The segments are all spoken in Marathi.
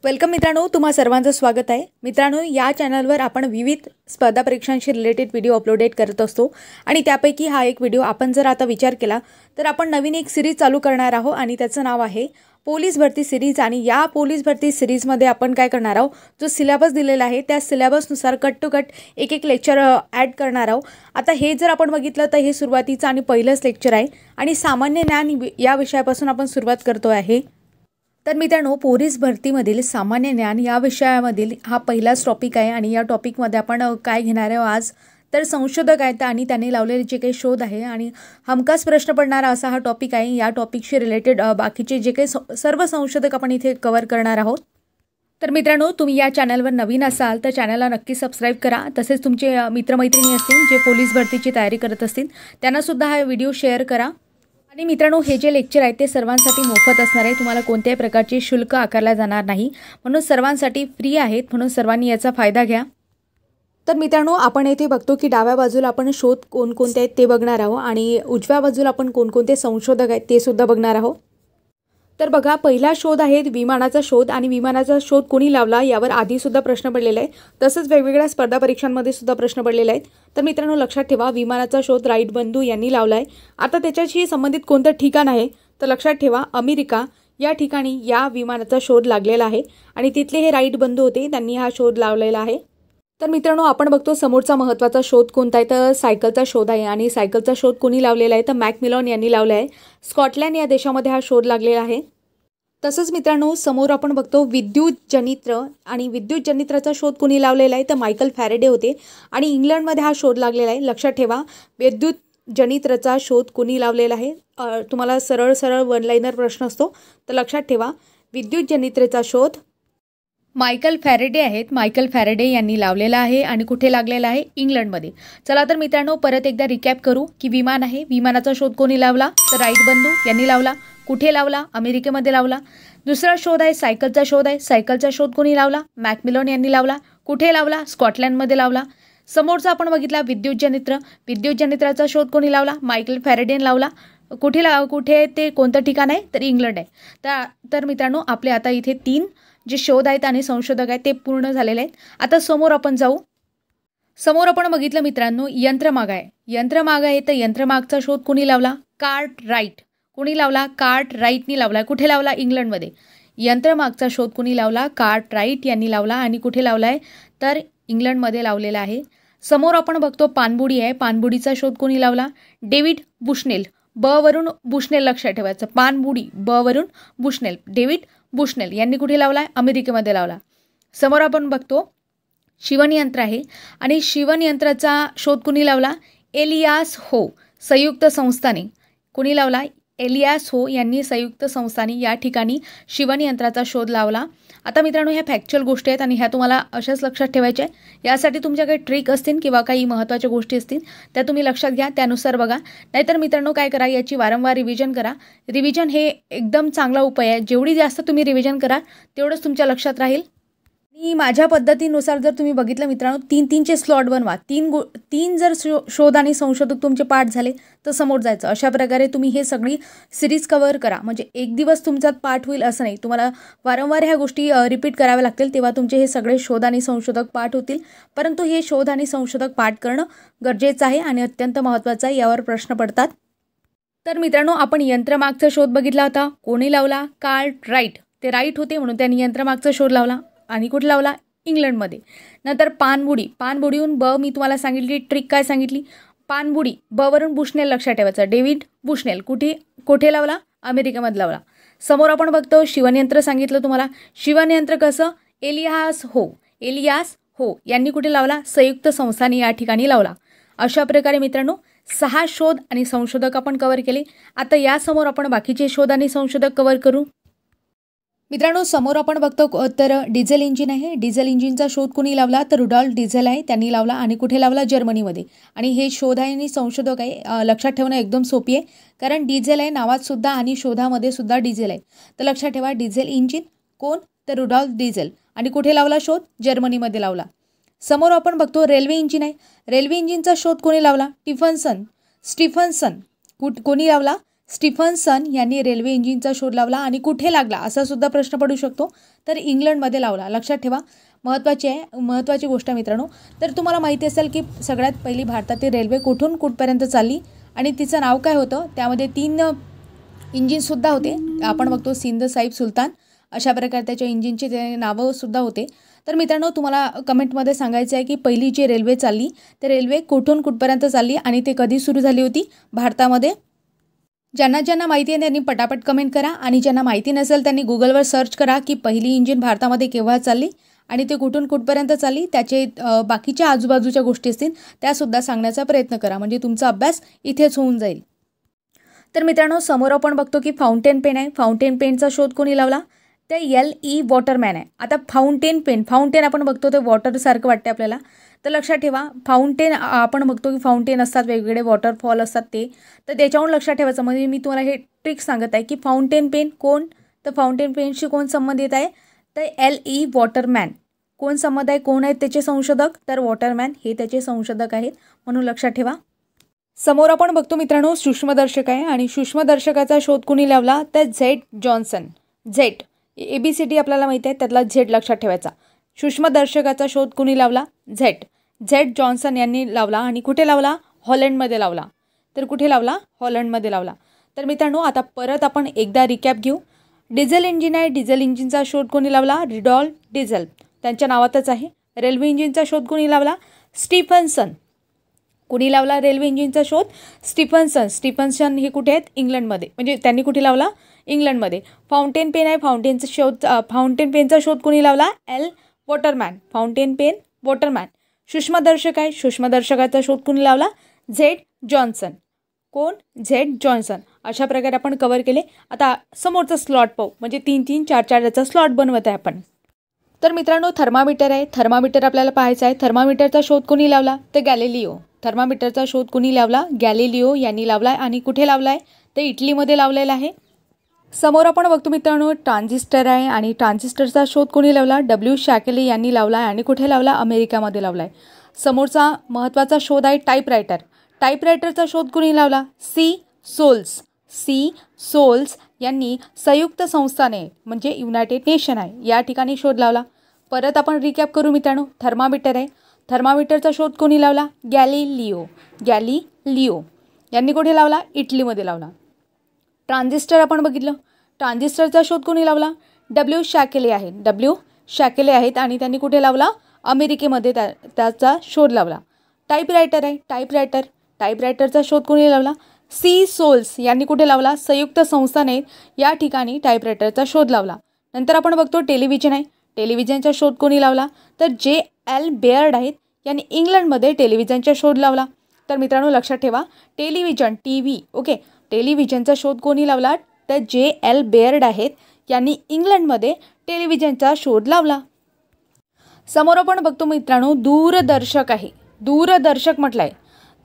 वेलकम मित्रांनो, तुम्हा सर्वांचं स्वागत आहे। मित्रांनो, या चॅनलवर आपण विविध स्पर्धा परीक्षांशी रिलेटेड व्हिडिओ अपलोडेट करत असतो आणि त्यापैकी हा एक व्हिडिओ आपण जर आता विचार केला तर आपण नवीन एक सीरीज चालू करणार आहोत आणि त्याचं नाव आहे पोलीस भरती सीरीज। आणि या पोलीस भरती सीरीजमध्ये आपण काय करणार आहोत, जो सिलेबस दिलेला आहे त्या सिलेबसनुसार कट टू कट एक एक लेक्चर ॲड करणार आहोत। आता हे जर आपण बघितलं तर हे सुरुवातीचं आणि पहिलंच लेक्चर आहे आणि सामान्य ज्ञान या विषयापासून आपण सुरुवात करतो आहे। तर मित्रांनो, पोलीस भरतीमधील सामान्य ज्ञान या विषयामधील हा पहिलाच टॉपिक आहे आणि या टॉपिकमध्ये आपण काय घेणार आहोत आज, तर संशोधक आहेत आणि त्यांनी लावलेले जे काही शोध आहे आणि हमखास प्रश्न पडणारा असा हा टॉपिक आहे। या टॉपिकशी रिलेटेड बाकीचे जे काही सर्व संशोधक आपण इथे कव्हर करणार आहोत। तर मित्रांनो, तुम्ही या चॅनलवर नवीन असाल तर चॅनलला नक्की सबस्क्राईब करा। तसेच तुमचे मित्रमैत्रिणी असतील जे पोलीस भरतीची तयारी करत असतील त्यांना सुद्धा हा व्हिडिओ शेअर करा। आणि मित्रांनो, हे जे लेक्चर आहे ते सर्वांसाठी मोफत असणार आहे, तुम्हाला कोणत्याही प्रकारचे शुल्क आकारला जाणार नाही, म्हणून सर्वांसाठी फ्री आहेत, म्हणून सर्वांनी याचा फायदा घ्या। तर मित्रांनो, आपण येथे बघतो की डाव्या बाजूला आपण शोध कोणकोणते आहेत ते बघणार आहोत आणि उजव्या बाजूला आपण कोणकोणते संशोधक आहेत ते सुद्धा बघणार आहोत। तर बघा, पहिला शोध आहे विमानाचा शोध आणि विमानाचा शोध कोणी लावला यावर आधी सुद्धा प्रश्न पडलेला आहे, तसंच वेगवेगळ्या स्पर्धा परीक्षांमध्ये सुद्धा प्रश्न पडलेले आहेत। तर मित्रांनो, लक्षात ठेवा, विमानाचा शोध राईट बंधू यांनी लावला आहे। आता त्याच्याशी संबंधित कोणतं ठिकाण आहे तर लक्षात ठेवा, अमेरिका या ठिकाणी या विमानाचा शोध लागलेला आहे आणि तिथले हे राईट बंधू होते, त्यांनी हा शोध लावलेला आहे। तर मित्रांनो, आपण बघतो समोरचा महत्त्वाचा शोध कोणता आहे तर सायकलचा शोध आहे आणि सायकलचा शोध कोणी लावलेला आहे तर मॅकमिलॉन यांनी लावला आहे। स्कॉटलँड या देशामध्ये हा शोध लागलेला आहे। तसंच मित्रांनो, समोर आपण बघतो विद्युत जनित्र आणि विद्युत जनित्राचा शोध कोणी लावलेला आहे तर मायकल फॅरेडे होते आणि इंग्लंडमध्ये हा शोध लागलेला आहे। लक्षात ठेवा, विद्युत जनित्राचा शोध कोणी लावलेला आहे, तुम्हाला सरळ सरळ वन लाइनर प्रश्न असतो, तर लक्षात ठेवा विद्युत जनित्राचा शोध मायकल फॅरेडे आहेत, मायकल फॅरेडे यांनी लावलेला आहे आणि कुठे लागलेला आहे, इंग्लंडमध्ये। चला तर मित्रांनो, परत एकदा रिकॅप करू की विमान आहे, विमानाचा शोध कोणी लावला तर राईट बंधू यांनी लावला। कुठे लावला, अमेरिकेमध्ये लावला। दुसरा शोध आहे सायकलचा शोध आहे, सायकलचा शोध कोणी लावला, मॅकमिलॉन यांनी लावला। कुठे लावला, स्कॉटलँडमध्ये लावला। समोरचा आपण बघितला विद्युत जनित्र, विद्युत जनित्राचा शोध कोणी लावला, मायकल फॅरेडेने लावला। कुठे ते कोणतं ठिकाण आहे तर इंग्लंड आहे। तर मित्रांनो, आपले आता इथे 3 जे शोध आहेत आणि संशोधक आहेत ते पूर्ण झालेले आहेत। आता समोर आपण जाऊ, समोर आपण बघितलं मित्रांनो यंत्रमाग आहे, यंत्रमाग आहे तर यंत्रमागचा शोध कोणी लावला, कार्टराइट। कोणी लावला, कार्टराइटनी लावला। कुठे लावला, इंग्लंडमध्ये। यंत्रमागचा शोध कोणी लावला, कार्टराइट यांनी लावला आणि कुठे लावला आहे तर इंग्लंडमध्ये लावलेला आहे। समोर आपण बघतो पाणबुडी आहे, पाणबुडीचा शोध कोणी लावला, डेव्हिड बुशनेल। ब वरून बुशनेल लक्षात ठेवायचं, पाणबुडी ब वरून बुशनेल, डेव्हिड बुशनेल यांनी कुठे लावला, अमेरिकेमध्ये लावला। समोर आपण बघतो शिवणयंत्र आहे आणि शिवणयंत्राचा शोध कोणी लावला, एलियास हो, संयुक्त संस्थाने। कोणी लावला, एलियास हो यांनी संयुक्त संस्थाने या ठिकाणी शिवणयंत्राचा शोध लावला। आता मित्रांनो, ह्या फॅक्च्युअल गोष्टी आहेत आणि ह्या तुम्हाला अशाच लक्षात ठेवायच्या आहे। यासाठी तुमच्या काही ट्रिक असतील किंवा काही महत्त्वाच्या गोष्टी असतील त्या तुम्ही लक्षात घ्या, त्यानुसार बघा। नाहीतर मित्रांनो काय करा, याची वारंवार रिव्हिजन करा। रिव्हिजन हे एकदम चांगला उपाय आहे, जेवढी जास्त तुम्ही रिव्हिजन कराल तेवढंच तुमच्या लक्षात राहील। आणि माझ्या पद्धतीनुसार जर तुम्ही बघितलं मित्रांनो, 3-3चे स्लॉट बनवा। 3 जर शोध आणि संशोधक तुमचे पाठ झाले तर समोर जायचं। अशा प्रकारे तुम्ही हे सगळी सिरीज कव्हर करा, म्हणजे एक दिवस तुमचा पाठ होईल असं नाही, तुम्हाला वारंवार ह्या गोष्टी रिपीट कराव्या लागतील, तेव्हा तुमचे हे सगळे शोध आणि संशोधक पाठ होतील। परंतु हे शोध आणि संशोधक पाठ करणं गरजेचं आहे आणि अत्यंत महत्त्वाचं आहे, यावर प्रश्न पडतात। तर मित्रांनो, आपण यंत्रमागचा शोध बघितला होता, कोणी लावला, कार्टराइट, ते राईट होते म्हणून त्यांनी यंत्रमागचा शोध लावला आणि कुठे लावला, इंग्लंडमध्ये। नंतर पाणबुडी, पाणबुडीहून ब मी तुम्हाला सांगितली ट्रिक काय सांगितली, पाणबुडी ब वरून बुशनेल लक्षात ठेवायचं, डेव्हिड बुशनेल कुठे लावला, अमेरिकेमध्ये लावला। समोर आपण बघतो शिवणयंत्र सांगितलं तुम्हाला, शिवणयंत्र कसं, एलियास हो यांनी कुठे लावला, संयुक्त संस्थाने या ठिकाणी लावला। अशा प्रकारे मित्रांनो 6 शोध आणि संशोधक आपण कव्हर केले। आता यासमोर आपण बाकीचे शोध आणि संशोधक कव्हर करू। मित्रांनो, समोर आपण बघतो तर डिझेल इंजिन आहे, डिझेल इंजिनचा शोध कोणी लावला तर रुडॉल्फ डिझेल आहे, त्यांनी लावला आणि कुठे लावला, जर्मनीमध्ये। आणि हे शोध आहे आणि संशोधक आहे, लक्षात ठेवणं एकदम सोपी आहे, कारण डिझेल आहे नावात सुद्धा आणि शोधामध्ये सुद्धा डिझेल आहे। तर लक्षात ठेवा, डिझेल इंजिन कोण तर रुडॉल्फ डिझेल आणि कुठे लावला शोध, जर्मनीमध्ये लावला। समोर आपण बघतो रेल्वे इंजिन आहे, रेल्वे इंजिनचा शोध कोणी लावला, स्टीफन्सन। कोणी लावला, स्टीफन्सन यांनी रेल्वे इंजिनचा शोध लावला आणि कुठे लागला असा सुद्धा प्रश्न पडू शकतो. तर इंग्लंडमध्ये लावला. लक्षात ठेवा, महत्त्वाची गोष्ट मित्रांनो. तर तुम्हाला माहिती असेल की सगळ्यात पहिली भारतातील रेल्वे कुठून कुठपर्यंत चालली आणि तिचं नाव काय होतं. त्यामध्ये 3 इंजिनसुद्धा होते. आपण बघतो सिंध साहिब सुलतान, अशा प्रकारे त्याच्या इंजिनचे ते नावंसुद्धा होते. तर मित्रांनो, तुम्हाला कमेंटमध्ये सांगायचं आहे की पहिली जी रेल्वे चालली ते रेल्वे कुठून कुठपर्यंत चालली आणि ते कधी सुरू झाली होती भारतामध्ये. ज्यांना माहिती आहे त्यांनी पटापट कमेंट करा आणि ज्यांना माहिती नसेल त्यांनी गुगलवर सर्च करा की पहिली इंजिन भारतामध्ये केव्हा चालली आणि ते कुठून कुठपर्यंत चालली. त्याचे बाकीच्या आजूबाजूच्या गोष्टी असतील त्यासुद्धा सांगण्याचा प्रयत्न करा, म्हणजे तुमचा अभ्यास इथेच होऊन जाईल. तर मित्रांनो, समोर आपण बघतो की फाउंटेन पेन आहे. फाउंटेन पेनचा शोध कोणी लावला. ते L.E. वॉटरमॅन आहे. आता फाउंटेन आपण बघतो ते वॉटरसारखं वाटते आपल्याला. तर लक्षात ठेवा, फाउंटेन आपण बघतो की फाउंटेन असतात, वेगवेगळे वॉटरफॉल असतात ते. तर त्याच्यावरून लक्षात ठेवायचं. म्हणजे मी तुम्हाला हे ट्रिक सांगत आहे की फाउंटेन पेन कोण, तर फाउंटेन पेनशी कोण संबंधित आहे. तर L.E. वॉटरमॅन कोण संबंध आहे, कोण आहेत त्याचे संशोधक, तर वॉटरमॅन हे त्याचे संशोधक आहेत, म्हणून लक्षात ठेवा. समोर आपण बघतो मित्रांनो सूक्ष्मदर्शक आहे आणि सूक्ष्मदर्शकाचा शोध कोणी लावला. तर झेड जॉन्सन. झेड ABCD आपल्याला माहिती आहे, त्यातला झेड लक्षात ठेवायचा. सूक्ष्मदर्शकाचा शोध कोणी लावला. झेड जॉन्सन यांनी लावला आणि कुठे लावला. हॉलंडमध्ये लावला. तर कुठे लावला. हॉलंडमध्ये लावला. तर मित्रांनो, आता परत आपण एकदा रिकॅप घेऊ. डिझेल इंजिन आहे. डिझेल इंजिनचा शोध कोणी लावला. रुडॉल्फ डिझेल, त्यांच्या नावातच आहे. रेल्वे इंजिनचा शोध कोणी लावला. स्टीफन्सन. कुणी लावला रेल्वे इंजिनचा शोध. स्टीफन्सन हे कुठे आहेत. इंग्लंडमध्ये, म्हणजे त्यांनी कुठे लावला. इंग्लंडमध्ये. फाउंटेन पेन आहे. फाउंटेन पेनचा शोध कोणी लावला. L. Waterman. Fountain pen Waterman. सूक्ष्मदर्शक आहे. सूक्ष्मदर्शकाचा शोध कोणी लावला. Z Johnson. कोण. Z Johnson. अशा प्रकारे आपण कव्हर केले. आता समोरचा स्लॉट पाहू, म्हणजे 3-3, 4-4 याचा स्लॉट बनवत आहे आपण. तर मित्रांनो, थर्मामीटर आहे. थर्मामीटर आपल्याला पाहायचं आहे. थर्मामीटरचा शोध कोणी लावला. तर गॅलिलिओ. थर्मामीटरचा शोध कोणी लावला. गॅलिलिओ यांनी लावला आहे आणि कुठे लावला आहे. ते इटलीमध्ये लावलेला आहे. समोर आपण बघतो मित्रांनो ट्रान्झिस्टर आहे आणि ट्रान्झिस्टरचा शोध कोणी लावला. W. शॅकेली यांनी लावला आहे आणि कुठे लावला. अमेरिकामध्ये लावला आहे. समोरचा महत्त्वाचा शोध आहे टाईपरायटर. टाईपरायटरचा शोध कोणी लावला. C. सोल्स यांनी संयुक्त संस्थाने, म्हणजे युनायटेड नेशन आहे, या ठिकाणी शोध लावला. परत आपण रिकॅप करू मित्रांनो. थर्मामीटर आहे. थर्मामीटरचा शोध कोणी लावला. गॅलिलिओ यांनी कुठे लावला. इटलीमध्ये लावला. ट्रान्झिस्टर आपण बघितलं. ट्रान्झिस्टरचा शोध कोणी लावला. W. शॅकेले आहेत आणि त्यांनी कुठे लावला. अमेरिकेमध्ये त्याचा शोध लावला. टाईपरायटर आहे. टाईपरायटरचा शोध कोणी लावला. C. सोल्स यांनी कुठे लावला. संयुक्त संस्थाने या ठिकाणी टाईपरायटरचा शोध लावला. नंतर आपण बघतो टेलिव्हिजन आहे. टेलिव्हिजनचा शोध कोणी लावला. तर J.L. बेअर्ड आहेत यांनी इंग्लंडमध्ये टेलिव्हिजनचा शोध लावला. तर मित्रांनो लक्षात ठेवा, टेलिव्हिजन TV ओके, टेलिव्हिजनचा शोध कोणी लावला. तर J.L. बेअर्ड आहेत यांनी इंग्लंडमध्ये टेलिव्हिजनचा शोध लावला. समोर आपण बघतो मित्रांनो दूरदर्शक आहे. दूरदर्शक म्हटलं आहे.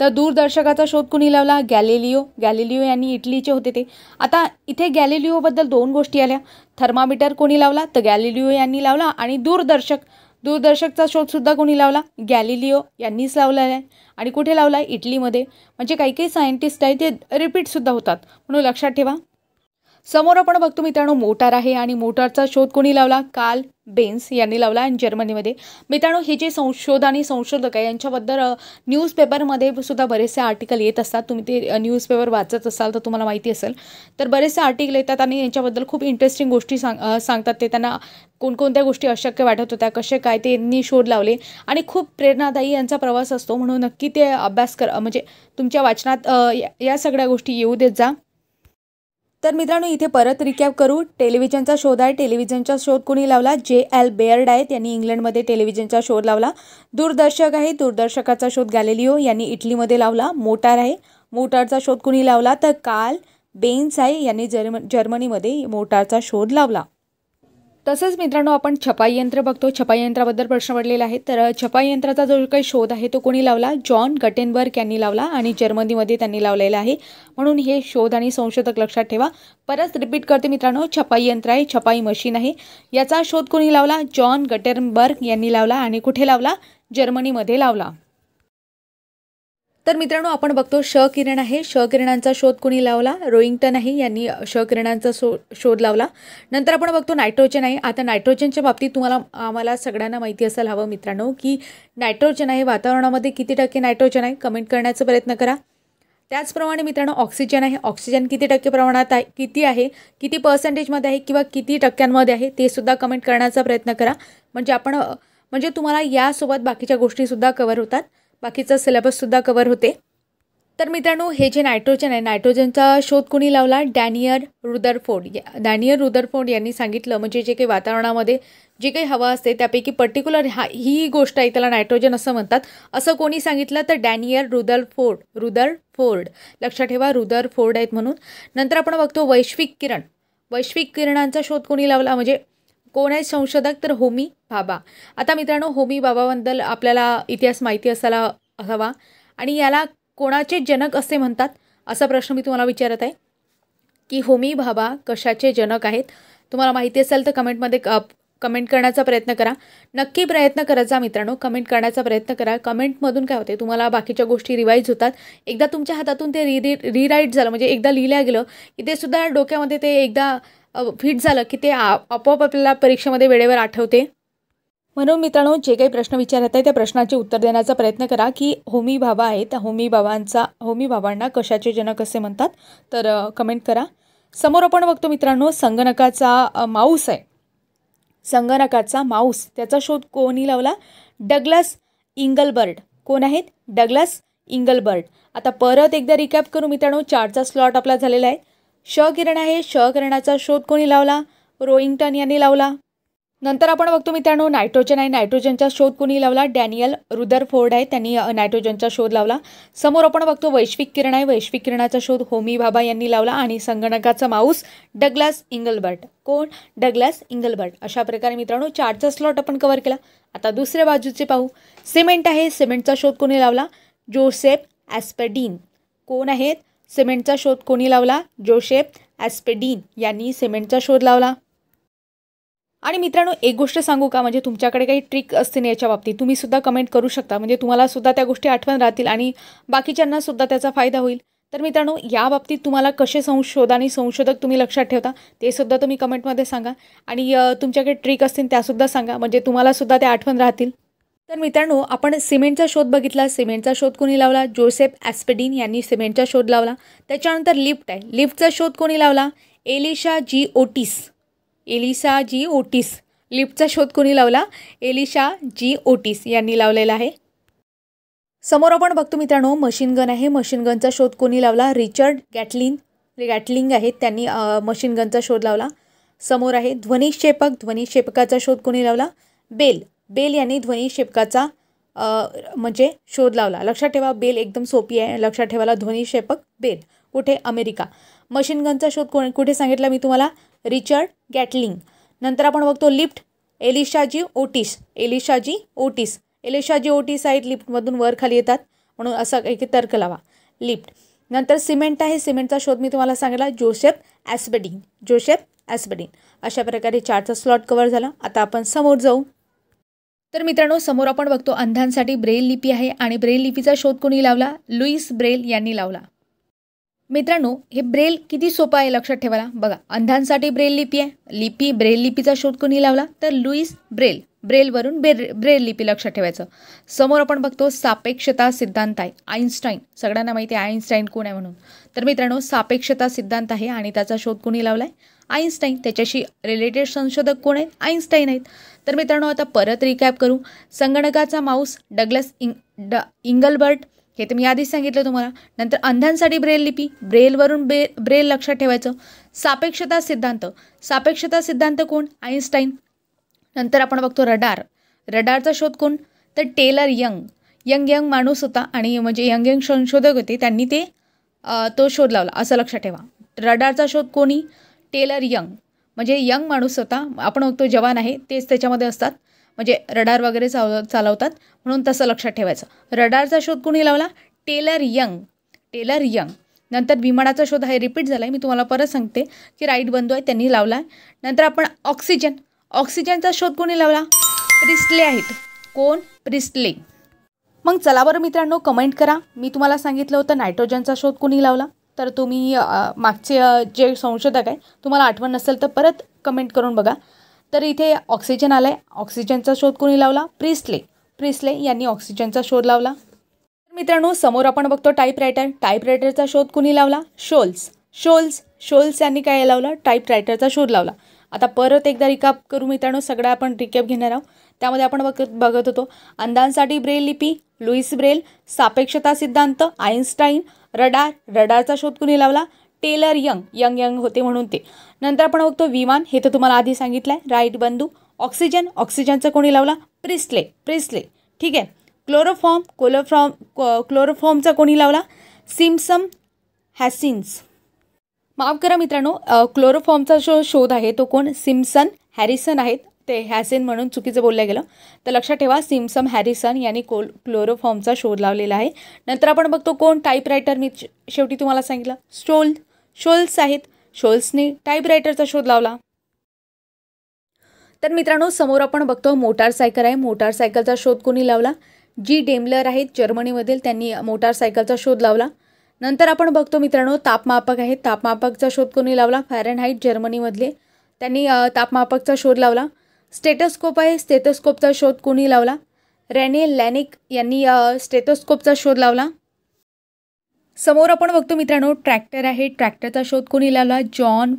तर दूरदर्शकाचा शोध कोणी लावला. गॅलिलिओ यांनी इटलीचे होते ते. आता इथे गॅलिलिओबद्दल 2 गोष्टी आल्या. थर्मामीटर कोणी लावला. तर गॅलिलिओ यांनी लावला आणि दूरदर्शकचा शोधसुद्धा कोणी लावला. गॅलिलिओ यांनीच लावलेला आहे आणि कुठे लावला. इटलीमध्ये. म्हणजे काही सायंटिस्ट आहे ते रिपीटसुद्धा होतात, म्हणून लक्षात ठेवा. समोर आपण बघतो मित्रांनो मोटार आहे आणि मोटारचा शोध कोणी लावला. कार्ल बेन्झ यांनी लावला आणि जर्मनीमध्ये. मित्रांनो हे जे संशोधक आहे यांच्याबद्दल न्यूजपेपरमध्ये सुद्धा बरेचसे आर्टिकल येत असतात. तुम्ही ते न्यूजपेपर वाचत असाल तर तुम्हाला माहिती असेल. तर बरेचसे आर्टिकल येतात आणि यांच्याबद्दल खूप इंटरेस्टिंग गोष्टी सांगतात. ते त्यांना कोणकोणत्या गोष्टी अशक्य वाटत होत्या, कसे काय ते यांनी शोध लावले आणि खूप प्रेरणादायी यांचा प्रवास असतो. म्हणून नक्की ते अभ्यास म्हणजे तुमच्या वाचनात या सगळ्या गोष्टी येऊ देत जा. तर मित्रांनो इथे परत रिकॅप करू. टेलिव्हिजनचा शोध आहे. टेलिव्हिजनचा शोध कोणी लावला. J.L. बेअर्ड आहेत यांनी इंग्लंडमध्ये टेलिव्हिजनचा शोध लावला. दूरदर्शक आहे. दूरदर्शकाचा शोध गॅलिलिओ यांनी इटलीमध्ये लावला. मोटार आहे. मोटारचा शोध कोणी लावला. तर कार्ल बेन्झ आहे यांनी जर्मनीमध्ये मोटारचा शोध लावला. तसंच मित्रांनो आपण छपाई यंत्र बघतो. छपाई यंत्राबद्दल प्रश्न पडलेला आहे. तर छपाई यंत्राचा जो काही शोध आहे तो कोणी लावला. जॉन गटेनबर्ग यांनी लावला आणि जर्मनीमध्ये त्यांनी लावलेला आहे. म्हणून हे शोध आणि संशोधक लक्षात ठेवा. परत रिपीट करते मित्रांनो, छपाई यंत्र आहे, छपाई मशीन आहे, याचा शोध कोणी लावला. जॉन गटेनबर्ग यांनी लावला आणि कुठे लावला. जर्मनीमध्ये लावला. तर मित्रांनो आपण बघतो श किरण आहे. श किरणांचा शोध कोणी लावला? रोइंग्टन आहे, यांनी श किरणांचा शोध लावला. नंतर आपण बघतो नायट्रोजन आहे. आता नायट्रोजनच्या बाबतीत आम्हाला सगळ्यांना माहिती असायला हवं मित्रांनो की नायट्रोजन आहे वातावरणामध्ये किती टक्के नायट्रोजन आहे, कमेंट करण्याचा प्रयत्न करा. त्याचप्रमाणे मित्रांनो ऑक्सिजन आहे. ऑक्सिजन किती टक्के प्रमाणात आहे, किती आहे, किती पर्सेंटेजमध्ये आहे किंवा किती टक्क्यांमध्ये आहे ते सुद्धा कमेंट करण्याचा प्रयत्न करा. म्हणजे तुम्हाला यासोबत बाकीच्या गोष्टीसुद्धा कव्हर होतात, बाकीचा सिलेबससुद्धा कव्हर होते. तर मित्रांनो हे जे नायट्रोजन आहे, नायट्रोजनचा शोध कोणी लावला? Daniel Rutherford. डॅनियल रुदरफोर्ड यांनी सांगितलं, म्हणजे जे काही वातावरणामध्ये जे काही हवा असते त्यापैकी पर्टिक्युलर ही गोष्ट आहे त्याला नायट्रोजन असं म्हणतात. असं कोणी सांगितलं? तर डॅनियल रुदरफोर्ड. लक्षात ठेवा, रुदरफोर्ड आहेत म्हणून. नंतर आपण बघतो वैश्विक किरण. वैश्विक किरणांचा शोध कोणी लावला, म्हणजे कोण आहे संशोधक? तर होमी भाभा. आता मित्रांनो होमी भाभाबद्दल आपल्याला इतिहास माहिती असायला हवा. आणि याला कोणाचे जनक असे म्हणतात असा प्रश्न मी तुम्हाला विचारत आहे की होमी भाभा कशाचे जनक आहेत. तुम्हाला माहिती असेल तर कमेंट करण्याचा प्रयत्न करा. नक्की प्रयत्न करायचा मित्रांनो, कमेंट करण्याचा प्रयत्न करा. कमेंटमधून काय होते, तुम्हाला बाकीच्या गोष्टी रिवाईज होतात. एकदा तुमच्या हातातून ते रिराईट झालं, म्हणजे एकदा लिहिल्या गेलं की ते सुद्धा डोक्यामध्ये ते एकदा फिट झालं की ते आपोआप आपल्याला परीक्षेमध्ये वेळेवर आठवते. म्हणून मित्रांनो जे काही प्रश्न विचारत आहे त्या प्रश्नाचे उत्तर देण्याचा प्रयत्न करा की होमी भाभा आहे, त्या होमी भाभांना कशाचे जनक असे म्हणतात, तर कमेंट करा. समोर आपण बघतो मित्रांनो संगणकाचा माऊस आहे. संगणकाचा माऊस, त्याचा शोध कोणी लावला? Douglas Engelbart. कोण आहेत? डग्लस इंगलबर्ट. आता परत एकदा रिकॅप करू मित्रांनो, 4चा स्लॉट आपला झालेला आहे. श किरण आहे. श किरणाचा शोध कोणी लावला? रोइंग्टन यांनी लावला. नंतर आपण बघतो मित्रांनो नायट्रोजन आहे. नायट्रोजनचा शोध कोणी लावला? डॅनियल रुदरफोर्ड आहे, त्यांनी नायट्रोजनचा शोध लावला. समोर आपण बघतो वैश्विक किरण आहे. वैश्विक किरणाचा शोध होमी भाभा यांनी लावला. आणि संगणकाचा माऊस डग्लस इंगलबर्ट. कोण? Douglas Engelbart. अशा प्रकारे मित्रांनो 4चा स्लॉट आपण कव्हर केला. आता दुसऱ्या बाजूचे पाहू. सिमेंट आहे. सिमेंटचा शोध कोणी लावला? जोसेफ ॲस्पेडिन. कोण आहेत? सिमेंटचा शोध कोणी लावला? जोसेफ ॲस्पेडिन यांनी सिमेंटचा शोध लावला. आणि मित्रांनो एक गोष्ट सांगू का, म्हणजे तुमच्याकडे काही ट्रिक असते याच्या बाबतीत, तुम्ही सुद्धा कमेंट करू शकता, म्हणजे तुम्हाला सुद्धा त्या गोष्टी आठवण राहतील आणि बाकीच्यांना सुद्धा त्याचा फायदा होईल. तर मित्रांनो या बाबतीत तुम्हाला कसे संशोधक तुम्ही लक्षात ठेवता ते सुद्धा तुम्ही कमेंटमध्ये सांगा. आणि तुमच्याकडे ट्रिक असतील त्यासुद्धा सांगा, म्हणजे तुम्हाला सुद्धा त्या आठवण राहतील. तर मित्रांनो आपण सिमेंटचा शोध बघितला. सिमेंटचा शोध कोणी लावला? जोसेफ ॲस्पेडिन यांनी सिमेंटचा शोध लावला. त्याच्यानंतर लिफ्ट आहे. लिफ्टचा शोध कोणी लावला? एलिशा जी ओटिस. लिफ्टचा शोध कोणी लावला? एलिशा जी ओटिस यांनी लावलेला आहे. समोर आपण बघतो मित्रांनो मशीन गन आहे. मशीन गनचा शोध कोणी लावला? रिचर्ड गॅटलिंग आहेत, त्यांनी मशीन गनचा शोध लावला. समोर आहे ध्वनिक्षेपकाचा शोध कोणी लावला? बेल यांनी ध्वनिक्षेपकाचा म्हणजे शोध लावला. लक्षात ठेवा बेल एकदम सोपी आहे लक्षात ठेवायला. ध्वनिक्षेपक बेल. कुठे? अमेरिका. मशीन गनचा शोध कुठे सांगितला मी तुम्हाला? रिचर्ड गॅटलिंग. नंतर आपण बघतो लिफ्ट. एलिशा जी ओटिस आहेत, लिफ्टमधून वर खाली येतात म्हणून असा एक तर्क लावा. लिफ्ट. नंतर सिमेंट आहे. सिमेंटचा शोध मी तुम्हाला सांगितला जोसेफ ॲस्पेडिन. अशा प्रकारे 4चा स्लॉट कव्हर झाला. आता आपण समोर जाऊ. तर मित्रांनो समोर आपण बघतो अंधांसाठी ब्रेल लिपी आहे आणि ब्रेल लिपीचा शोध कोणी लावला? लुईस ब्रेल यांनी लावला. मित्रांनो हे ब्रेल किती सोपं आहे लक्षात ठेवायला. बघा अंधांसाठी ब्रेल लिपी आहे. ब्रेल लिपीचा शोध कोणी लावला? तर लुईस ब्रेल. ब्रेलवरून ब्रेल लिपी लक्षात ठेवायचं. समोर आपण बघतो सापेक्षता सिद्धांत आहे. आईन्स्टाईन. सगळ्यांना माहिती आहे आईन्स्टाईन कोण आहे म्हणून. तर मित्रांनो सापेक्षता सिद्धांत आहे आणि त्याचा शोध कोणी लावला आहे? आईन्स्टाईन. त्याच्याशी रिलेटेड संशोधक कोण आहेत? आईन्स्टाईन आहेत. तर मित्रांनो आता परत रिकॅप करू. संगणकाचा माऊस डग्लस इंगलबर्ट, हे तर मी आधीच सांगितलं तुम्हाला. नंतर अंधांसाठी ब्रेल लिपी, ब्रेलवरून ब्रेल लक्षात ठेवायचं. सापेक्षता सिद्धांत कोण? आईन्स्टाईन. नंतर आपण बघतो रडारचा शोध कोण? तर टेलर यंग माणूस होता आणि म्हणजे यंग संशोधक होते, त्यांनी तो शोध लावला असं लक्षात ठेवा. रडारचा शोध कोणी? Teller young. म्हणजे यंग माणूस होता. आपण बघतो जवान आहे तेच त्याच्यामध्ये असतात, म्हणजे रडार वगैरे चालवतात म्हणून तसं लक्षात ठेवायचं. रडारचा शोध कोणी लावला? Taylor Young. नंतर विमानाचा शोध आहे रिपीट झाला आहे, मी तुम्हाला परत सांगते की राईट बंधू आहे त्यांनी लावला. नंतर आपण ऑक्सिजनचा शोध कोणी लावला? प्रिस्टले आहेत. कोण? प्रिस्टले. मग चला बरं मित्रांनो, कमेंट करा. मी तुम्हाला सांगितलं होतं नायट्रोजनचा शोध कोणी लावला, तर तुम्ही मागचे जे संशोधक आहे तुम्हाला आठवण नसेल तर परत कमेंट करून बघा. तर इथे ऑक्सिजन आला आहे. ऑक्सिजनचा शोध कोणी लावला? प्रिस्ले यांनी ऑक्सिजनचा शोध लावला. मित्रांनो, समोर आपण बघतो टाईपरायटरचा शोध कोणी लावला? शोल्स यांनी काय लावला? टाईपरायटरचा शोध लावला. आता परत एकदा रिकॅप करू मित्रांनो, सगळं आपण रिकॅप घेणार आहोत. त्यामध्ये आपण बघत होतो अंधांसाठी ब्रेल लिपी, लुईस ब्रेल, सापेक्षता सिद्धांत, आईन्स्टाईन, रडारचा शोध कोणी लावला? टेलर यंग होते म्हणून ते. नंतर आपण बघतो विमान, हे तर तुम्हाला आधी सांगितलंय, राईट बंधू. ऑक्सिजनचा कोणी लावला? प्रिस्ले. ठीक आहे. क्लोरोफॉर्मचा कोणी लावला? सिम्पसन हॅसिन्स. माफ करा मित्रांनो, क्लोरोफॉर्मचा जो शोध आहे तो कोण? सिम्पसन हॅरिसन आहेत. ते हॅसिन म्हणून चुकीचं बोललं गेलं, तर लक्षात ठेवा सिम्पसन हॅरिसन यांनी क्लोरोफॉर्मचा शोध लावलेला आहे. नंतर आपण बघतो कोण? टाईपरायटर. मी शेवटी तुम्हाला सांगितलं शोल्स आहेत. शोल्सने टाईपरायटरचा शोध लावला. तर मित्रांनो, समोर आपण बघतो मोटारसायकल आहे. मोटारसायकलचा शोध कोणी लावला? जी डेमलर आहेत जर्मनीमधील, त्यांनी मोटारसायकलचा शोध लावला. नंतर आपण बघतो मित्रांनो तापमापक आहे. तापमापकचा शोध कोणी लावला? फॅरनहाइट जर्मनीमधले, त्यांनी तापमापकचा शोध लावला. स्टेथोस्कोप आहे. स्टेथोस्कोपचा शोध कोणी लावला? रेने लॅनिक यांनी स्टेथोस्कोपचा शोध लावला. समोर आपण बघतो मित्रांनो ट्रॅक्टर आहे. ट्रॅक्टरचा शोध कोणी लावला? जॉन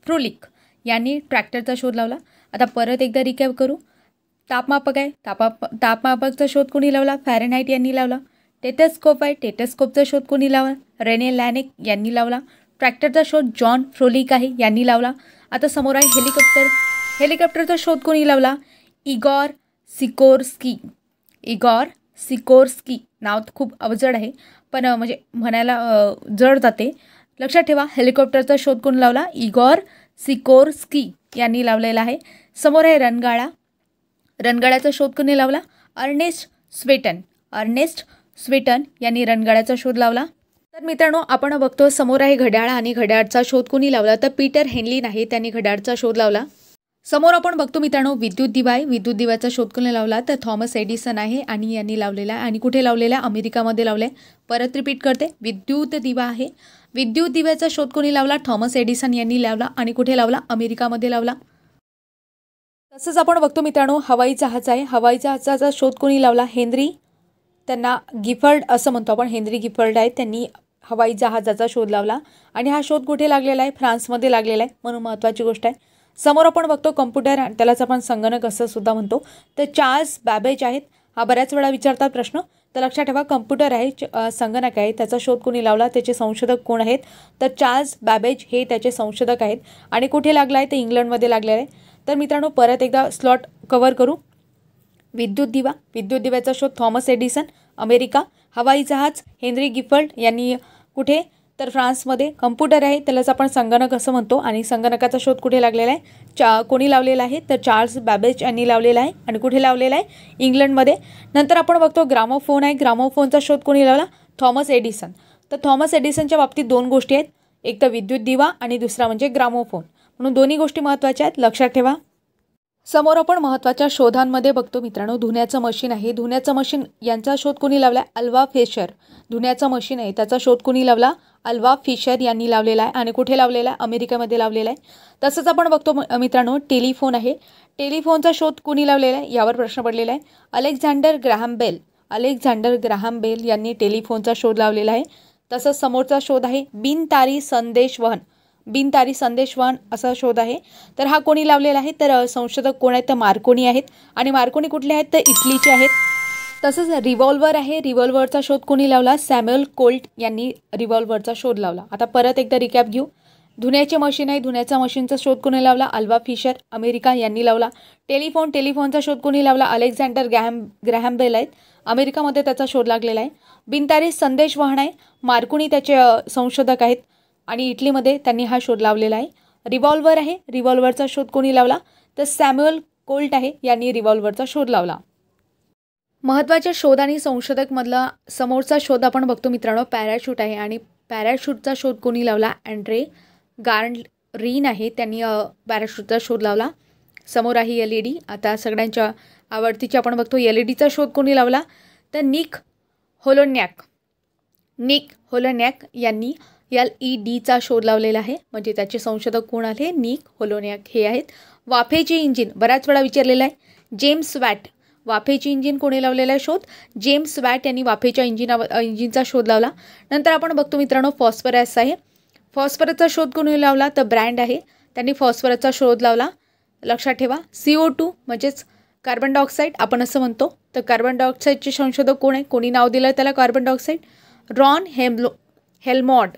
फ्रोलिक यांनी ट्रॅक्टरचा शोध लावला. आता परत एकदा रिकॅप करू. तापमापक आहे. तापमापकचा शोध कोणी लावला? फॅरनहाइट यांनी लावला. टेथोस्कोप आहे. टेथोस्कोपचा शोध कोणी लावला? रेने लॅनिक यांनी लावला. ट्रॅक्टरचा शोध जॉन फ्रोलिक आहे यांनी लावला. आता समोर आहे हेलिकॉप्टरचा शोध कोणी लावला? इगॉर सिकोर्स्की. नाव खूप अवजड आहे, पण म्हणजे म्हणायला जड जाते. लक्षात ठेवा, हेलिकॉप्टरचा शोध कोणी लावला? इगॉर सिकोर्स्की यांनी लावलेला आहे. समोर आहे रणगाड्याचा शोध कोणी लावला? अर्नेस्ट स्वेटन यांनी रणगाड्याचा शोध लावला. तर मित्रांनो, आपण बघतो समोर आहे घड्याळ, आणि घड्याळचा शोध कोणी लावला? तर पीटर हेनलिन आहे, त्यांनी घड्याळचा शोध लावला. समोर आपण बघतो मित्रांनो विद्युत दिवा आहे. विद्युत दिव्याचा शोध कोणी लावला? तर थॉमस एडिसन आहे, आणि यांनी लावलेला आहे. आणि कुठे लावलेला आहे? अमेरिकामध्ये लावले. परत रिपीट करते, विद्युत दिवा आहे. विद्युत दिव्याचा शोध कोणी लावला? थॉमस एडिसन यांनी लावला. आणि कुठे लावला? अमेरिकामध्ये लावला. तसंच आपण बघतो मित्रांनो हवाई जहाज आहे. हवाई जहाजाचा शोध कोणी लावला? त्यांना गिफर्ड असं म्हणतो आपण. हेनरी गिफर्ड आहेत, त्यांनी हवाई जहाजाचा शोध लावला. आणि हा शोध कुठे लागलेला आहे? फ्रान्समध्ये लागलेला आहे, म्हणून महत्त्वाची गोष्ट आहे. समोर आपण बघतो कम्प्युटर, त्यालाच आपण संगणक असं सुद्धा म्हणतो. तर चार्ल्स बॅबेज आहेत. हा बऱ्याच वेळा विचारतात प्रश्न, तर लक्षात ठेवा कम्प्युटर आहे, संगणक आहे, त्याचा शोध कोणी लावला? त्याचे संशोधक कोण आहेत? तर चार्ल्स बॅबेज हे त्याचे संशोधक आहेत. आणि कुठे लागला आहे? ते इंग्लंडमध्ये लागलेला आहे. तर मित्रांनो परत एकदा स्लॉट कव्हर करू. विद्युत दिव्याचा शोध थॉमस एडिसन, अमेरिका. हवाई जहाज हेनरी गिफर्ड यांनी कुठे? तर फ्रान्समध्ये. कम्प्युटर आहे, त्यालाच आपण संगणक असं म्हणतो. आणि संगणकाचा शोध कुठे लागलेला आहे? कोणी लावलेला आहे? तर चार्ल्स बॅबेज यांनी लावलेला आहे. आणि कुठे लावलेला आहे? इंग्लंडमध्ये. नंतर आपण बघतो ग्रामोफोन आहे. ग्रामोफोनचा शोध कोणी लावला? Thomas Edison. तर थॉमस एडिसनच्या बाबतीत दोन गोष्टी आहेत, एक तर विद्युत दिवा आणि दुसरा म्हणजे ग्रामोफोन, म्हणून दोन्ही गोष्टी महत्त्वाच्या आहेत, लक्षात ठेवा. समोर आपण महत्त्वाच्या शोधांमध्ये बघतो मित्रांनो धुण्याचं मशीन आहे. धुण्याचं मशीन यांचा शोध कोणी लावला? Alva fissure. धुण्याचं मशीन आहे, त्याचा शोध कोणी लावला? अल्वा फिशर यांनी लावलेला आहे. आणि कुठे लावलेला आहे? अमेरिकेमध्ये लावलेला आहे. तसंच आपण बघतो मित्रांनो टेलिफोन आहे. टेलिफोनचा शोध कोणी लावलेला आहे? यावर प्रश्न पडलेला आहे. अलेक्झांडर ग्राहम बेल यांनी टेलिफोनचा शोध लावलेला आहे. तसंच समोरचा शोध आहे बिनतारी संदेशवहन असा शोध आहे. तर हा कोणी लावलेला आहे? तर संशोधक कोण आहेत? तर मार्कोनी आहेत. आणि मार्कोनी कुठले आहेत? तर इटलीचे आहेत. तसंच रिव्हॉल्वर आहे. रिव्हॉल्वरचा शोध कोणी लावला? सॅम्युअल कोल्ट यांनी रिव्हॉल्वरचा शोध लावला. आता परत एकदा रिकॅप घेऊ. धुण्याची मशीन आहे. धुण्याच्या मशीनचा शोध कोणी लावला? अल्वा फिशर, अमेरिका यांनी लावला. टेलिफोनचा शोध कोणी लावला? अलेक्झांडर ग्रॅहम बेल आहेत, अमेरिकामध्ये त्याचा शोध लागलेला आहे. बिनतारी संदेशवहन आहे, मार्कोनी त्याचे संशोधक आहेत आणि इटलीमध्ये त्यांनी हा शोध लावलेला आहे. रिव्हॉल्वर आहे. रिव्हॉल्वरचा शोध कोणी लावला? तर सॅम्युअल कोल्ट आहे, यांनी रिव्हॉल्वरचा शोध लावला. महत्त्वाच्या शोध आणि संशोधकमधला समोरचा शोध आपण बघतो मित्रांनो पॅराशूट आहे. आणि पॅराशूटचा शोध कोणी लावला? अँड्रे गार्नरीन आहे, त्यांनी पॅराशूटचा शोध लावला. समोर आहे LED. आता सगळ्यांच्या आवडतीची आपण बघतो LEDचा शोध कोणी लावला तर निक होलोनॅक यांनी LEDचा शोध लावलेला आहे. म्हणजे त्याचे संशोधक कोण आले? निक होलोनॅक हे आहेत. वाफेचे इंजिन बऱ्याच वेळा विचारलेला आहे. James watt. वाफेचे इंजिन कोणी लावलेला आहे शोध? जेम्स वॅट यांनी वाफेच्या इंजिनचा शोध लावला. नंतर आपण बघतो मित्रांनो फॉस्फरस आहे. फॉस्फरसचा शोध कोणी लावला तर ब्रँड आहे, त्यांनी फॉस्फरसचा शोध लावला. लक्षात ठेवा. CO2 म्हणजेच कार्बन डायऑक्साईड आपण असं म्हणतो. तर कार्बन डायऑक्साईडचे संशोधक कोण आहे? कोणी नाव दिलं त्याला कार्बन डायऑक्साईड? रॉन हेल्मॉड.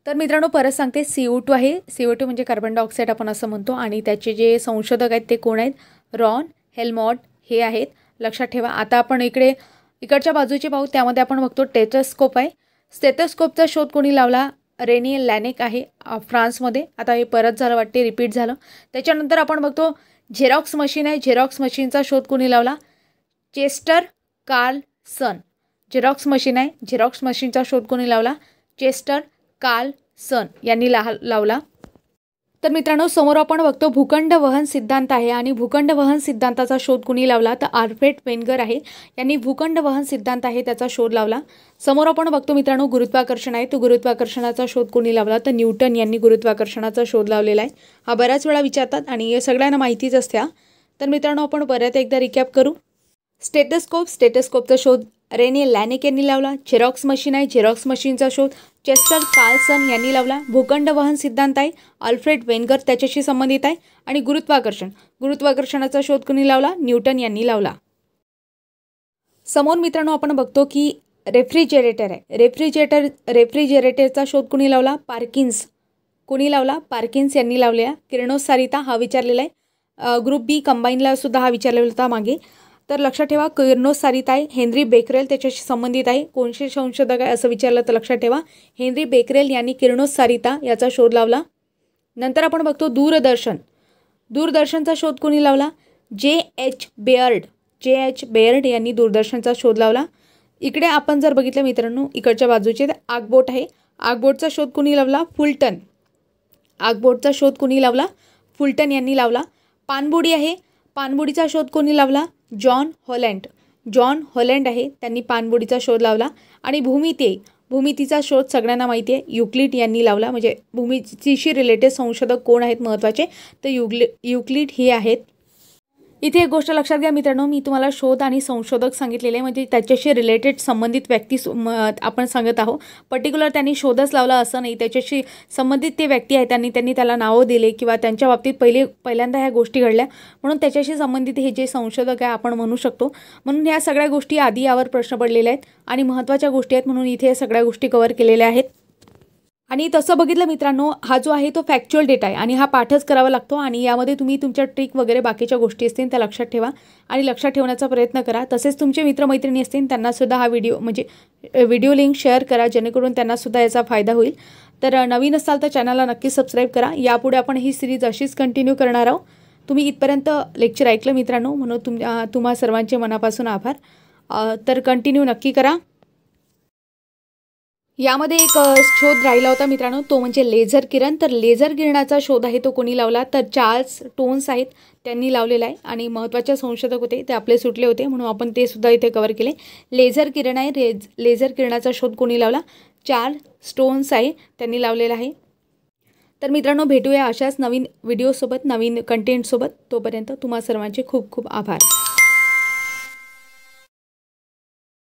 तर मित्रांनो परत सांगते, CO2 आहे. CO2 म्हणजे कार्बन डायऑक्साईड आपण असं म्हणतो आणि त्याचे जे संशोधक आहेत ते कोण आहेत? रॉन हेल्मॉड हे आहेत. लक्षात ठेवा. आता आपण इकडच्या बाजूचे पाहू, त्यामध्ये आपण बघतो स्टेथोस्कोप आहे. स्टेथोस्कोपचा शोध कोणी लावला? रेने लॅनेक आहे फ्रान्समध्ये. आता हे परत झालं वाटते, रिपीट झालं. त्याच्यानंतर आपण बघतो झेरॉक्स मशीन आहे. झेरॉक्स मशीनचा शोध कोणी लावला? Chester Carlson. झेरॉक्स मशीन आहे. झेरॉक्स मशीनचा शोध कोणी लावला? चेस्टर कार्लसन यांनी लावला. तर मित्रांनो समोर आपण बघतो भूखंड वहन सिद्धांत आहे आणि भूखंड वहन सिद्धांताचा शोध कुणी लावला तर आल्फ्रेड वेंगर आहे. यांनी भूखंड वहन सिद्धांत आहे त्याचा शोध लावला. समोर आपण बघतो मित्रांनो गुरुत्वाकर्षण आहे. तो गुरुत्वाकर्षणाचा शोध कोणी लावला तर न्यूटन यांनी गुरुत्वाकर्षणाचा शोध लावलेला आहे. हा बऱ्याच वेळा विचारतात आणि हे सगळ्यांना माहितीच असते. तर मित्रांनो आपण परत एकदा रिकॅप करू. स्टेथोस्कोपचा शोध रेने लॅनेक यांनी लावला. झेरॉक्स मशीन आहे. झेरॉक्स मशीनचा शोध चेस्टर कार्लसन यांनी लावला. भूखंड वहन सिद्धांत आहे आल्फ्रेड वेंगर त्याच्याशी संबंधित आहे. आणि गुरुत्वाकर्षणाचा शोध कोणी लावला? न्यूटन यांनी लावला. समोर मित्रांनो आपण बघतो की रेफ्रिजरेटर आहे. रेफ्रिजरेटरचा शोध कोणी लावला? पार्किन्स. कोणी लावला? पार्किन्स यांनी लावलेला. किरणोत्सारिता हा विचारलेला आहे. ग्रुप बी कंबाईनला सुद्धा हा विचारलेला होता मागे. तर लक्षात ठेवा किरणोत्सारिता आहे. हेनरी बेकरेल त्याच्याशी संबंधित आहे. कोणते संशोधक आहे असं विचारलं तर लक्षात ठेवा हेनरी बेकरेल यांनी किरणोत्सारिता याचा शोध लावला. नंतर आपण बघतो दूरदर्शनचा शोध कोणी लावला? J.H. बेअर्ड यांनी दूरदर्शनचा शोध लावला. इकडे आपण जर बघितलं मित्रांनो इकडच्या बाजूचे आगबोट आहे. आगबोटचा शोध कोणी लावला? फुलटन. आगबोटचा शोध कोणी लावला? फुलटन यांनी लावला. पाणबुडी आहे. पाणबुडीचा शोध कोणी लावला? जॉन हॉलंड आहे, त्यांनी पाणबुडीचा शोध लावला. आणि भूमितीचा शोध सगळ्यांना माहिती आहे युक्लिड यांनी लावला. म्हणजे भूमितीशी रिलेटेड संशोधक कोण आहेत महत्त्वाचे तर युक्लिड हे आहेत. इथे एक गोष्ट लक्षात घ्या मित्रांनो, मी तुम्हाला शोध आणि संशोधक सांगितलेले आहे म्हणजे त्याच्याशी रिलेटेड संबंधित व्यक्ती आपण सांगत आहोत. पर्टिक्युलर त्यांनी शोधच लावला असं नाही, त्याच्याशी संबंधित ते व्यक्ती आहेत त्यांनी त्याला नावं दिले किंवा त्यांच्या बाबतीत पहिल्यांदा ह्या गोष्टी घडल्या म्हणून त्याच्याशी संबंधित हे जे संशोधक आहे आपण म्हणू शकतो. म्हणून ह्या सगळ्या गोष्टी आधी यावर प्रश्न पडलेले आहेत आणि महत्त्वाच्या गोष्टी आहेत म्हणून इथे सगळ्या गोष्टी कव्हर केलेल्या आहेत. आणि तसं बघितलं मित्रांनो हा जो आहे तो फॅक्च्युअल डेटा आहे आणि हा पाठच करावा लागतो आणि यामध्ये तुम्ही तुमच्या ट्रिक वगैरे बाकीच्या गोष्टी असतील त्या लक्षात ठेवा आणि लक्षात ठेवण्याचा प्रयत्न करा. तसेच तुमचे मित्रमैत्रिणी असतील त्यांनासुद्धा हा व्हिडिओ लिंक शेअर करा जेणेकरून त्यांनासुद्धा याचा फायदा होईल. तर नवीन असाल तर चॅनलला नक्की सबस्क्राईब करा. यापुढे आपण ही सिरीज अशीच कंटिन्यू करणार आहोत. तुम्ही इथपर्यंत लेक्चर ऐकलं मित्रांनो म्हणून तुम्हा सर्वांचे मनापासून आभार. तर कंटिन्यू नक्की करा. यामध्ये एक शोध राहिला होता मित्रांनो तो म्हणजे लेझर किरण. तर लेझर किरणाचा शोध आहे तो कोणी लावला तर चार्ल्स टोन्स आहेत त्यांनी लावलेला आहे आणि महत्त्वाचे संशोधक होते ते आपले सुटले होते म्हणून आपण ते सुद्धा इथे कव्हर केले. लेझर किरण आहे. लेझर किरणाचा शोध कोणी लावला? चार्ल्स टोन्स आहे त्यांनी लावलेला आहे. तर मित्रांनो भेटूया अशाच नवीन व्हिडिओसोबत नवीन कंटेंटसोबत. तोपर्यंत तुम्हा सर्वांचे खूप खूप आभार.